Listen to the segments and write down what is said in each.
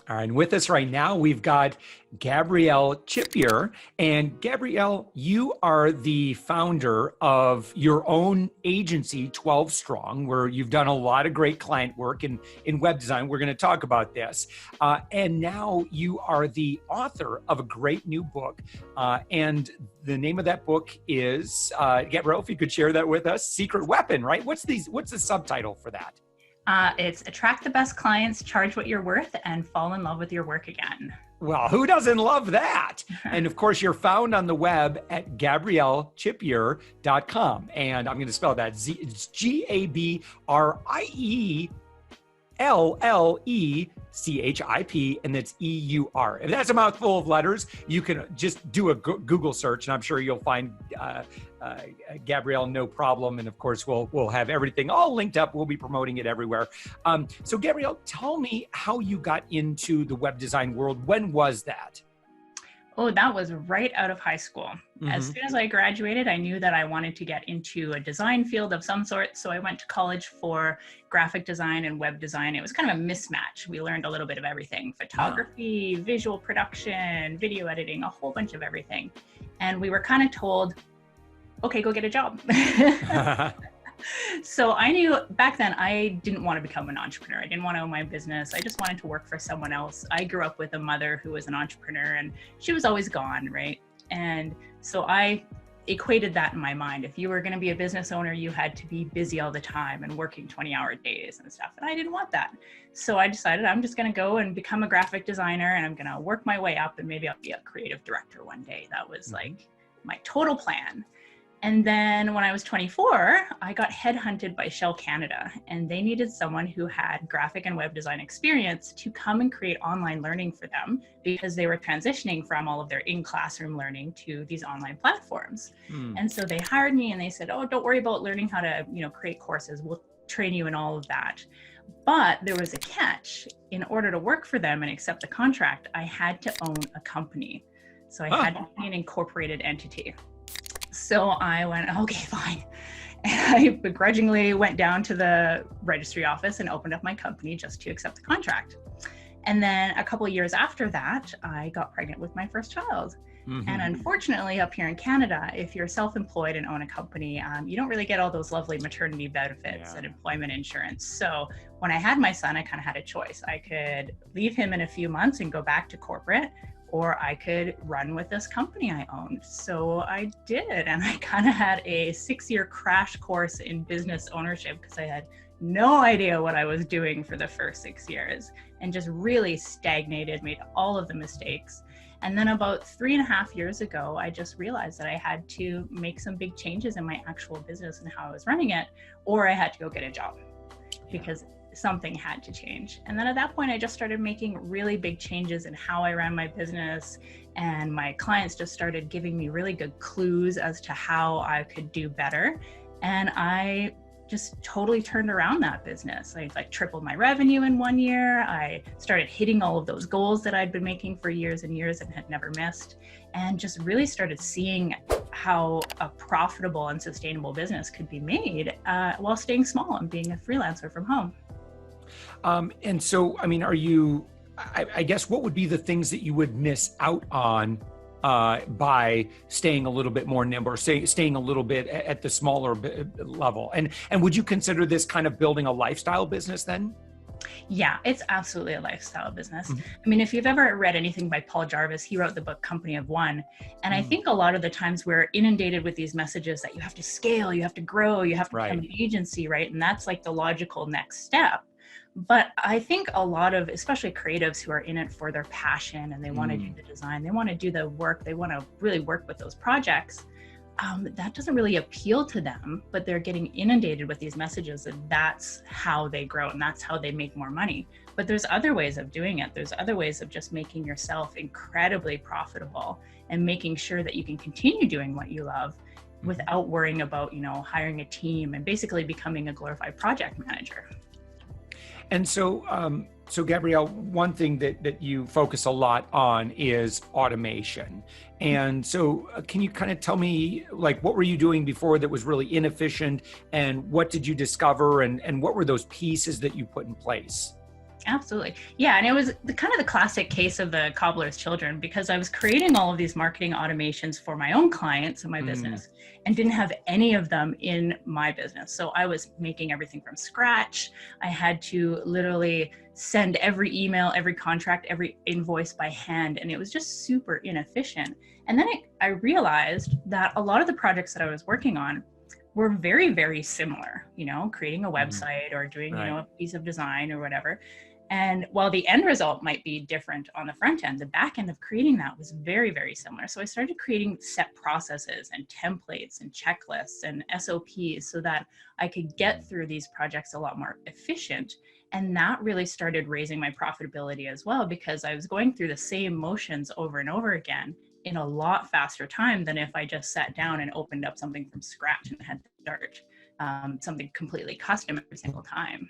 All right, and with us right now, we've got Gabrielle Chipeur. And Gabrielle, you are the founder of your own agency, 12 Strong, where you've done a lot of great client work in web design. We're going to talk about this. And now you are the author of a great new book. And the name of that book is, Gabrielle, if you could share that with us, Secret Weapon, right? What's the subtitle for that? It's Attract the Best Clients, Charge What You're Worth, and Fall in Love with Your Work Again. Well, who doesn't love that? And of course, you're found on the web at GabrielleChipeur.com. And I'm going to spell that. It's GabrielleChip, and that's EUR. If that's a mouthful of letters, you can just do a Google search, and I'm sure you'll find Gabrielle, no problem. And of course, we'll have everything all linked up. We'll be promoting it everywhere. So Gabrielle, tell me how you got into the web design world. When was that? Oh, that was right out of high school. Mm-hmm. As soon as I graduated, I knew that I wanted to get into a design field of some sort. So I went to college for graphic design and web design. It was kind of a mismatch. We learned a little bit of everything: photography, visual production, video editing, a whole bunch of everything. And we were kind of told, okay, go get a job. So I knew back then I didn't want to become an entrepreneur. I didn't want to own my business. I just wanted to work for someone else. I grew up with a mother who was an entrepreneur, and she was always gone, right? And so I equated that in my mind. If you were going to be a business owner, you had to be busy all the time and working 20-hour days and stuff. And I didn't want that. So I decided I'm just going to go and become a graphic designer, and I'm going to work my way up, and maybe I'll be a creative director one day. That was like my total plan. And then when I was 24, I got headhunted by Shell Canada, and they needed someone who had graphic and web design experience to come and create online learning for them, because they were transitioning from all of their in-classroom learning to these online platforms. And so they hired me, and they said, oh, don't worry about learning how to, create courses. We'll train you in all of that. But there was a catch. In order to work for them and accept the contract, I had to own a company. So I had to be an incorporated entity. So I went, okay, fine. And I begrudgingly went down to the registry office and opened up my company just to accept the contract. And then a couple of years after that, I got pregnant with my first child. Mm-hmm. And unfortunately, up here in Canada, if you're self-employed and own a company, you don't really get all those lovely maternity benefits and employment insurance. So when I had my son, I kind of had a choice. I could leave him in a few months and go back to corporate, or I could run with this company I owned. So I did, and I kind of had a 6-year crash course in business ownership, because I had no idea what I was doing for the first 6 years, and just really stagnated, made all of the mistakes. And then about 3.5 years ago, I just realized that I had to make some big changes in my actual business and how I was running it, or I had to go get a job, because something had to change. And then at that point, I just started making really big changes in how I ran my business, and my clients just started giving me really good clues as to how I could do better. And I just totally turned around that business. I tripled my revenue in 1 year. I started hitting all of those goals that I'd been making for years and years and had never missed, and just really started seeing how a profitable and sustainable business could be made while staying small and being a freelancer from home. And so, I mean, I guess, what would be the things that you would miss out on by staying a little bit more nimble, or staying a little bit at the smaller level? And would you consider this kind of building a lifestyle business then? Yeah, it's absolutely a lifestyle business. Mm-hmm. I mean, if you've ever read anything by Paul Jarvis, he wrote the book Company of One. And I think a lot of the times we're inundated with these messages that you have to scale, you have to grow, you have to become an agency, right? And that's like the logical next step. But I think a lot of, especially creatives who are in it for their passion, and they want to do the design, they want to do the work, they want to really work with those projects, that doesn't really appeal to them, but they're getting inundated with these messages, and that's how they grow and that's how they make more money. But there's other ways of doing it. There's other ways of just making yourself incredibly profitable and making sure that you can continue doing what you love without worrying about, hiring a team and basically becoming a glorified project manager. And so, Gabrielle, one thing that you focus a lot on is automation. And so can you kind of tell me, like, what were you doing before that was really inefficient, and what did you discover, and what were those pieces that you put in place? Absolutely. Yeah. And it was the kind of the classic case of the cobbler's children, because I was creating all of these marketing automations for my own clients and my business, and didn't have any of them in my business. So I was making everything from scratch. I had to literally send every email, every contract, every invoice by hand. And it was just super inefficient. And then I realized that a lot of the projects that I was working on were very, very similar, creating a website or doing, a piece of design or whatever. And while the end result might be different on the front end, the back end of creating that was very, very similar. So I started creating set processes and templates and checklists and SOPs so that I could get through these projects a lot more efficient. And that really started raising my profitability as well, because I was going through the same motions over and over again in a lot faster time than if I just sat down and opened up something from scratch and had to start something completely custom every single time.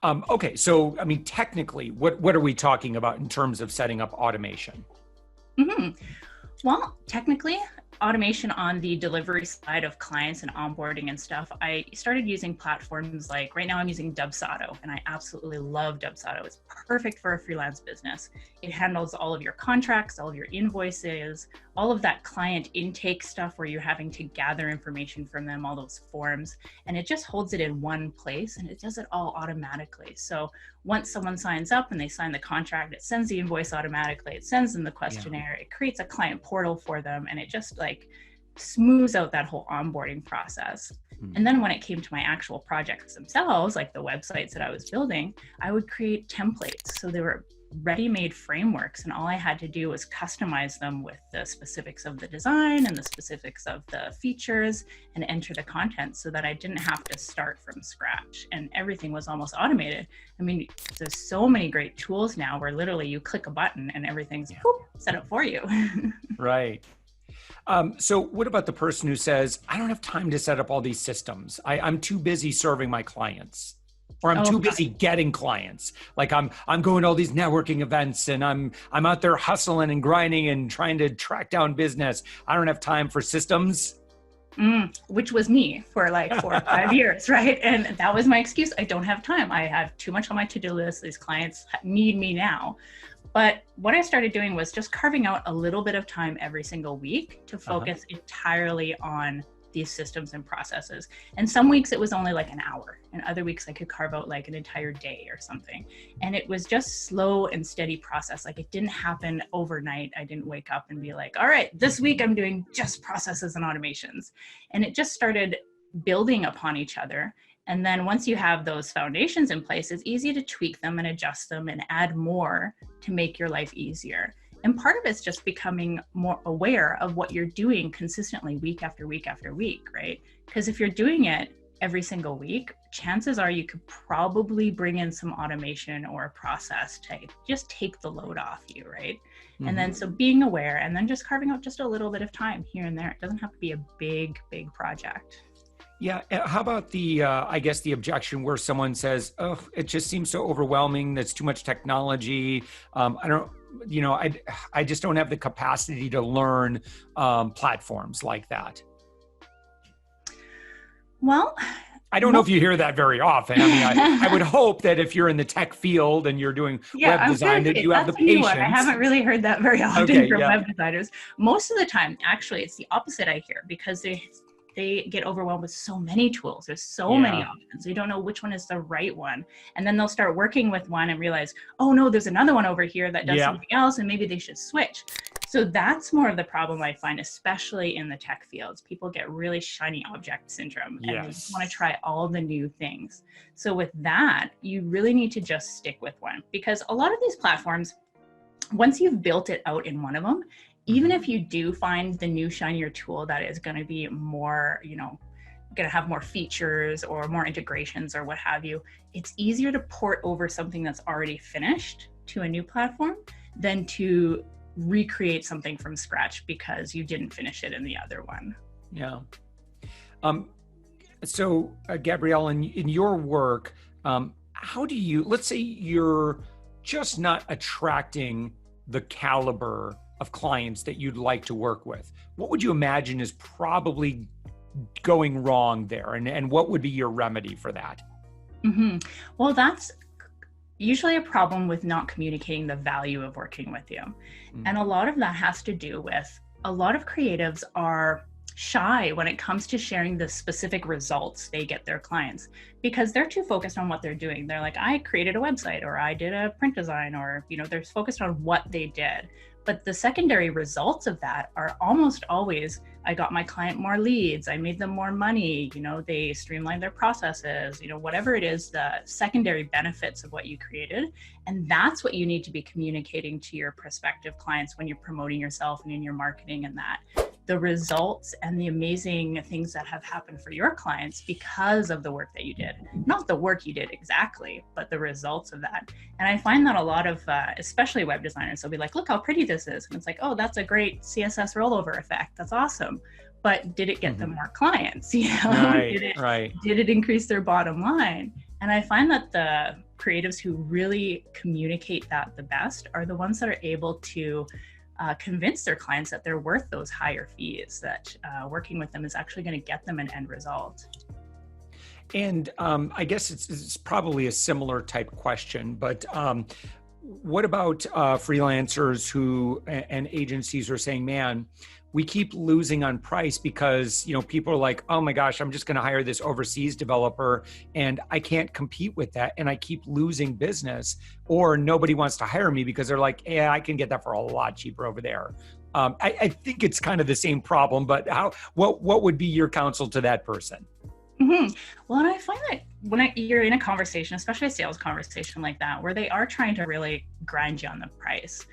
Okay, so I mean, technically, what are we talking about in terms of setting up automation? Well, technically, automation on the delivery side of clients and onboarding and stuff, I started using platforms like, right now I'm using Dubsado, and I absolutely love Dubsado. It's perfect for a freelance business. It handles all of your contracts, all of your invoices, all of that client intake stuff where you're having to gather information from them, all those forms, and it just holds it in one place and it does it all automatically. So once someone signs up and they sign the contract, it sends the invoice automatically, it sends them the questionnaire, it creates a client portal for them, and it just like smooths out that whole onboarding process. And then when it came to my actual projects themselves, like the websites that I was building, I would create templates. So they were ready-made frameworks, and all I had to do was customize them with the specifics of the design and the specifics of the features and enter the content so that I didn't have to start from scratch, and everything was almost automated. I mean, there's so many great tools now where literally you click a button and everything's set up for you. Right. So what about the person who says, I don't have time to set up all these systems. I'm too busy serving my clients, or I'm too busy getting clients. Like I'm going to all these networking events and I'm out there hustling and grinding and trying to track down business. I don't have time for systems. Which was me for like 4 or 5 years, right? And that was my excuse. I don't have time. I have too much on my to-do list. These clients need me now. But what I started doing was just carving out a little bit of time every single week to focus entirely on these systems and processes. And some weeks it was only like an hour, and other weeks I could carve out like an entire day or something. And it was just slow and steady process. Like it didn't happen overnight. I didn't wake up and be like, all right, this week I'm doing just processes and automations. And it just started building upon each other. And then once you have those foundations in place, it's easy to tweak them and adjust them and add more to make your life easier. And part of it's just becoming more aware of what you're doing consistently week after week after week, right? Because if you're doing it every single week, chances are you could probably bring in some automation or a process to just take the load off you, right? And then so being aware and then just carving out just a little bit of time here and there. It doesn't have to be a big, big project. Yeah. How about the, I guess the objection where someone says, oh, it just seems so overwhelming. That's too much technology. I just don't have the capacity to learn platforms like that. Well, I don't know if you hear that very often. I mean, I would hope that if you're in the tech field and you're doing web design, that you have the patience. I haven't really heard that very often from web designers. Most of the time, actually, it's the opposite I hear, because they get overwhelmed with so many tools. There's so many options. They don't know which one is the right one. And then they'll start working with one and realize, oh no, there's another one over here that does something else, and maybe they should switch. So that's more of the problem I find, especially in the tech fields. People get really shiny object syndrome and they just want to try all the new things. So with that, you really need to just stick with one, because a lot of these platforms, once you've built it out in one of them, even if you do find the new shinier tool that is going to be more, going to have more features or more integrations or what have you, it's easier to port over something that's already finished to a new platform than to recreate something from scratch because you didn't finish it in the other one. Yeah. So Gabrielle, in your work, how do you, let's say you're just not attracting the caliber of clients that you'd like to work with, what would you imagine is probably going wrong there? And what would be your remedy for that? Well, that's usually a problem with not communicating the value of working with you. And a lot of that has to do with a lot of creatives are shy when it comes to sharing the specific results they get their clients because they're too focused on what they're doing. They're like, I created a website, or I did a print design, or, you know, they're focused on what they did. But the secondary results of that are almost always, I got my client more leads, I made them more money, you know, they streamlined their processes, you know, whatever it is, the secondary benefits of what you created. And that's what you need to be communicating to your prospective clients when you're promoting yourself and in your marketing, and that the results and the amazing things that have happened for your clients because of the work that you did. Not the work you did exactly, but the results of that. And I find that a lot of, especially web designers, they'll be like, look how pretty this is. And it's like, oh, that's a great CSS rollover effect. That's awesome. But did it get them more clients? You know, Right. Did it increase their bottom line? And I find that the creatives who really communicate that the best are the ones that are able to convince their clients that they're worth those higher fees, that working with them is actually going to get them an end result. And I guess it's probably a similar type question, but what about freelancers who and agencies are saying, man, we keep losing on price because, you know, people are like, oh my gosh, I'm just going to hire this overseas developer and I can't compete with that. And I keep losing business, or nobody wants to hire me because they're like, yeah, I can get that for a lot cheaper over there. I think it's kind of the same problem, but what would be your counsel to that person? Mm-hmm. Well, and I find that when you're in a conversation, especially a sales conversation like that, where they are trying to really grind you on the price,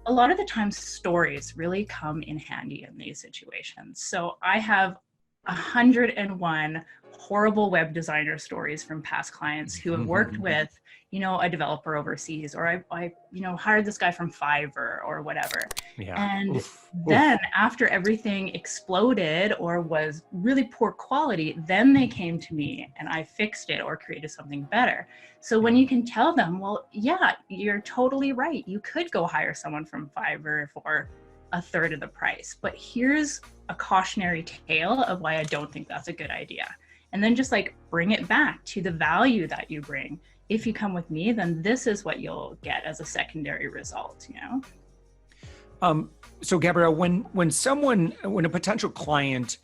a lot of the times stories really come in handy in these situations. So I have 101 horrible web designer stories from past clients who have worked with, you know, a developer overseas, or I you know, hired this guy from Fiverr or whatever. Yeah. And then after everything exploded or was really poor quality, then they came to me and I fixed it or created something better. So when you can tell them, well, yeah, you're totally right. You could go hire someone from Fiverr for a third of the price, but here's a cautionary tale of why I don't think that's a good idea. And then just like bring it back to the value that you bring. If you come with me, then this is what you'll get as a secondary result, you know? So Gabrielle, when a potential client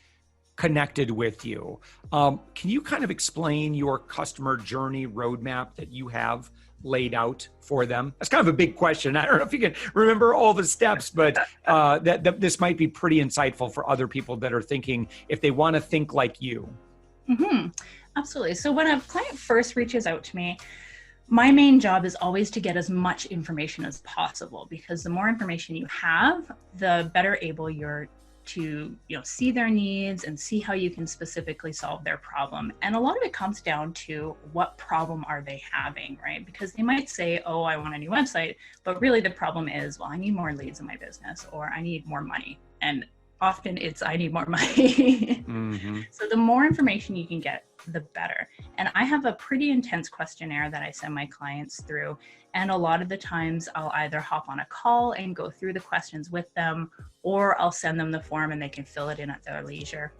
connected with you, can you kind of explain your customer journey roadmap that you have laid out for them? That's kind of a big question. I don't know if you can remember all the steps, but that this might be pretty insightful for other people that are thinking if they want to think like you. Mm-hmm. Absolutely. So when a client first reaches out to me, my main job is always to get as much information as possible, because the more information you have, the better able you're to, you know, see their needs and see how you can specifically solve their problem. And a lot of it comes down to what problem are they having, right? Because they might say, oh, I want a new website, but really the problem is, well, I need more leads in my business, or I need more money. And often it's, I need more money. So the more information you can get, the better. And I have a pretty intense questionnaire that I send my clients through. And a lot of the times I'll either hop on a call and go through the questions with them, or I'll send them the form and they can fill it in at their leisure.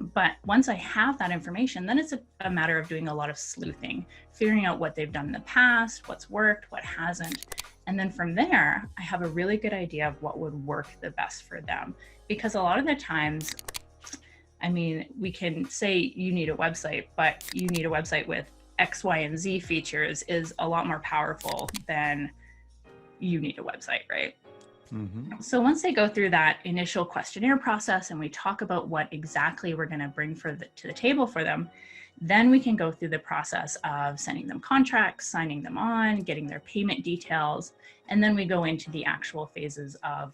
But once I have that information, then it's a matter of doing a lot of sleuthing, figuring out what they've done in the past, what's worked, what hasn't. And then from there, I have a really good idea of what would work the best for them. Because a lot of the times, I mean, we can say you need a website, but you need a website with X, Y, and Z features is a lot more powerful than you need a website, right? So once they go through that initial questionnaire process and we talk about what exactly we're going to bring to the table for them, then we can go through the process of sending them contracts, signing them on, getting their payment details, and then we go into the actual phases of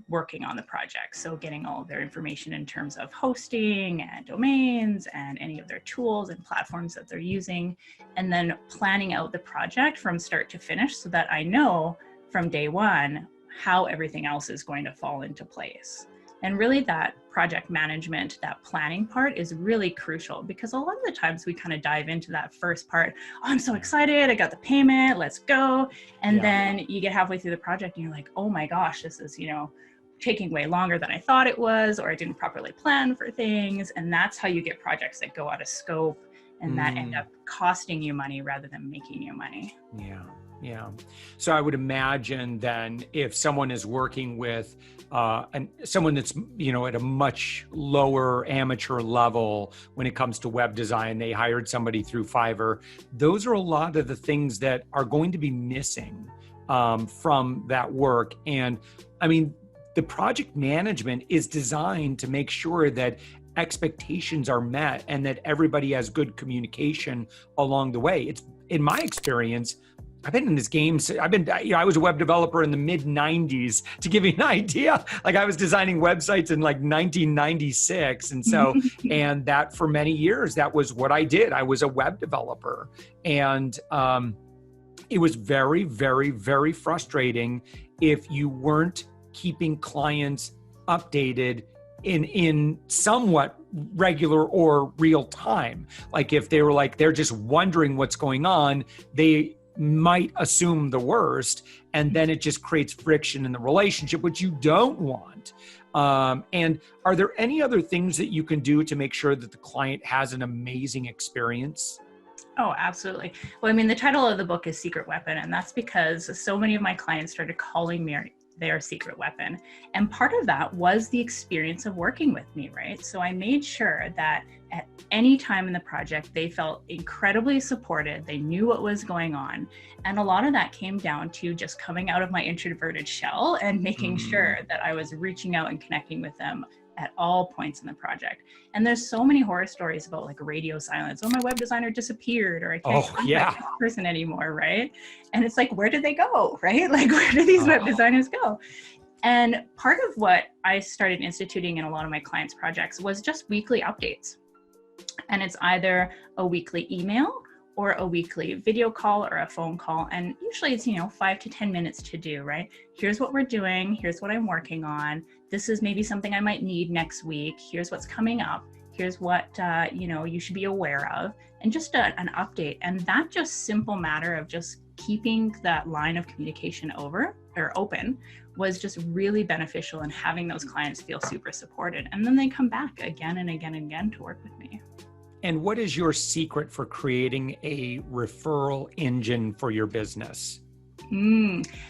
working on the project. So getting all of their information in terms of hosting and domains and any of their tools and platforms that they're using, and then planning out the project from start to finish so that I know from day one how everything else is going to fall into place. And really that project management, that planning part is really crucial, because a lot of the times we kind of dive into that first part. Oh, I'm so excited. I got the payment. Let's go. And then you get halfway through the project and you're like, oh my gosh, this is, you know, taking way longer than I thought it was, or I didn't properly plan for things. And that's how you get projects that go out of scope and that end up costing you money rather than making you money. Yeah. Yeah. So I would imagine then if someone is working with someone that's, at a much lower amateur level when it comes to web design, they hired somebody through Fiverr. Those are a lot of the things that are going to be missing from that work. And I mean, the project management is designed to make sure that expectations are met and that everybody has good communication along the way. It's, in my experience, I've been in this game. I was a web developer in the mid 90s, to give you an idea. Like, I was designing websites in like 1996. And so, and that for many years, that was what I did. I was a web developer. And it was very, very, very frustrating if you weren't keeping clients updated in somewhat regular or real time. Like, if they were like, they're just wondering what's going on, they might assume the worst, and then it just creates friction in the relationship, which you don't want. And are there any other things that you can do to make sure that the client has an amazing experience? Oh, absolutely. Well, I mean, the title of the book is Secret Weapon, and that's because so many of my clients started calling me their secret weapon. And part of that was the experience of working with me, right? So I made sure that at any time in the project, they felt incredibly supported. They knew what was going on. And a lot of that came down to just coming out of my introverted shell and making sure that I was reaching out and connecting with them at all points in the project. And there's so many horror stories about like radio silence. Oh, my web designer disappeared, or I can't contact this person anymore, right? And it's like, where did they go, right? Like, where do these web designers go? And part of what I started instituting in a lot of my clients' projects was just weekly updates. And it's either a weekly email or a weekly video call or a phone call. And usually it's, 5 to 10 minutes to do, right? Here's what we're doing. Here's what I'm working on. This is maybe something I might need next week. Here's what's coming up. Here's what, you should be aware of, and just an update. And that just simple matter of just keeping that line of communication open was just really beneficial in having those clients feel super supported. And then they come back again and again and again to work with me. And what is your secret for creating a referral engine for your business?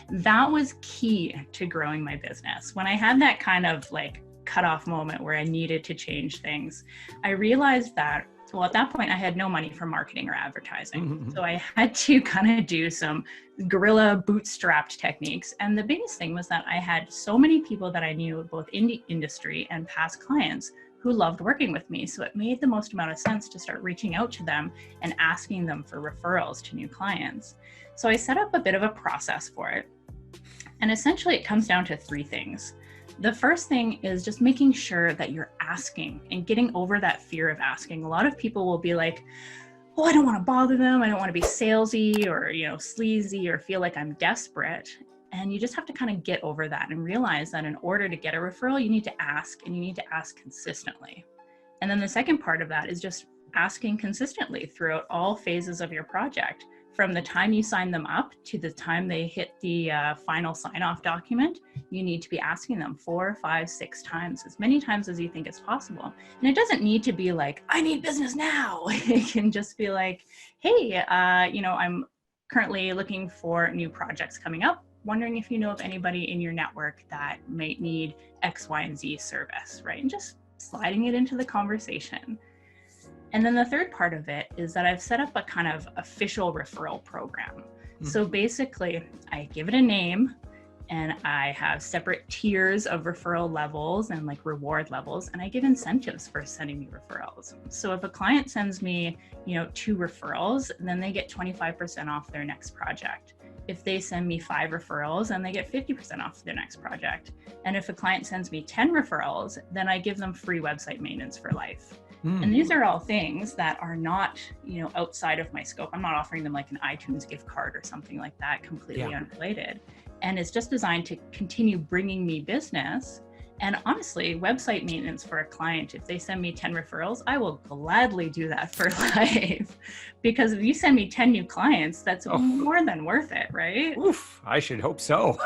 That was key to growing my business. When I had that kind of like cutoff moment where I needed to change things, I realized that, well, at that point I had no money for marketing or advertising. So I had to kind of do some guerrilla bootstrapped techniques. And the biggest thing was that I had so many people that I knew, both in the industry and past clients, who loved working with me. So it made the most amount of sense to start reaching out to them and asking them for referrals to new clients. So I set up a bit of a process for it. And essentially it comes down to 3 things. The first thing is just making sure that you're asking and getting over that fear of asking. A lot of people will be like, oh, I don't want to bother them. I don't want to be salesy or, sleazy or feel like I'm desperate. And you just have to kind of get over that and realize that in order to get a referral, you need to ask, and you need to ask consistently. And then the second part of that is just asking consistently throughout all phases of your project. From the time you sign them up to the time they hit the final sign-off document, you need to be asking them 4, 5, 6 times, as many times as you think is possible. And it doesn't need to be like, I need business now. It can just be like, hey, I'm currently looking for new projects coming up. Wondering if you know of anybody in your network that might need X, Y, and Z service, right? And just sliding it into the conversation. And then the third part of it is that I've set up a kind of official referral program. So basically, I give it a name, and I have separate tiers of referral levels and like reward levels, and I give incentives for sending me referrals. So if a client sends me, 2 referrals, then they get 25% off their next project. If they send me 5 referrals, then they get 50% off their next project. And if a client sends me 10 referrals, then I give them free website maintenance for life. And these are all things that are not, outside of my scope. I'm not offering them like an iTunes gift card or something like that, completely unrelated. And it's just designed to continue bringing me business. And honestly, website maintenance for a client, if they send me 10 referrals, I will gladly do that for life. Because if you send me 10 new clients, that's more than worth it, right? Oof, I should hope so.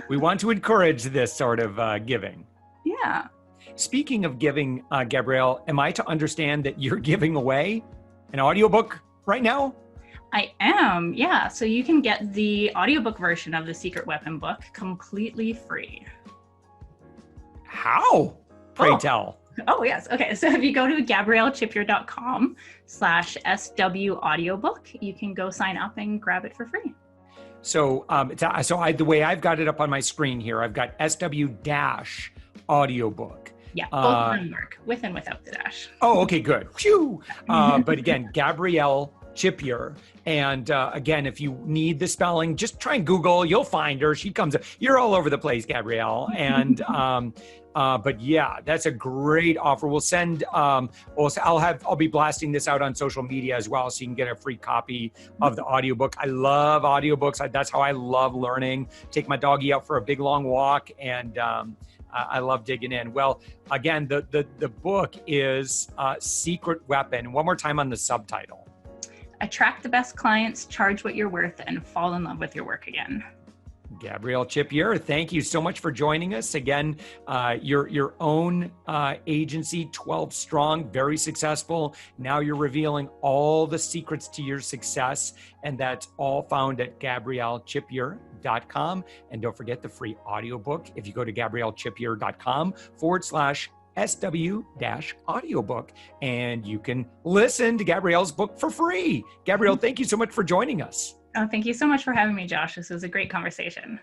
We want to encourage this sort of giving. Yeah. Speaking of giving, Gabrielle, am I to understand that you're giving away an audiobook right now? I am, yeah. So you can get the audiobook version of the Secret Weapon book completely free. How? Pray tell. Oh, yes. Okay. So if you go to GabrielleChipeur.com/SW audiobook, you can go sign up and grab it for free. So, the way I've got it up on my screen here, I've got SW dash audiobook. Yeah, both of them work, with and without the dash. Oh, okay, good. Phew. But again, Gabrielle Chipeur. And again, if you need the spelling, just try and Google. You'll find her. She comes up. You're all over the place, Gabrielle. And but yeah, that's a great offer. We'll send. I'll be blasting this out on social media as well, so you can get a free copy of the audiobook. I love audiobooks. That's how I love learning. Take my doggy out for a big long walk, and I love digging in. Well, again, the book is Secret Weapon. One more time on the subtitle. Attract the best clients, charge what you're worth, and fall in love with your work again. Gabrielle Chipeur, thank you so much for joining us. Again, your own agency, 12 strong, very successful. Now you're revealing all the secrets to your success, and that's all found at GabrielleChipeur.com. And don't forget the free audiobook if you go to GabrielleChipeur.com/SW-audiobook, and you can listen to Gabrielle's book for free. Gabrielle, thank you so much for joining us. Oh, thank you so much for having me, Josh. This was a great conversation.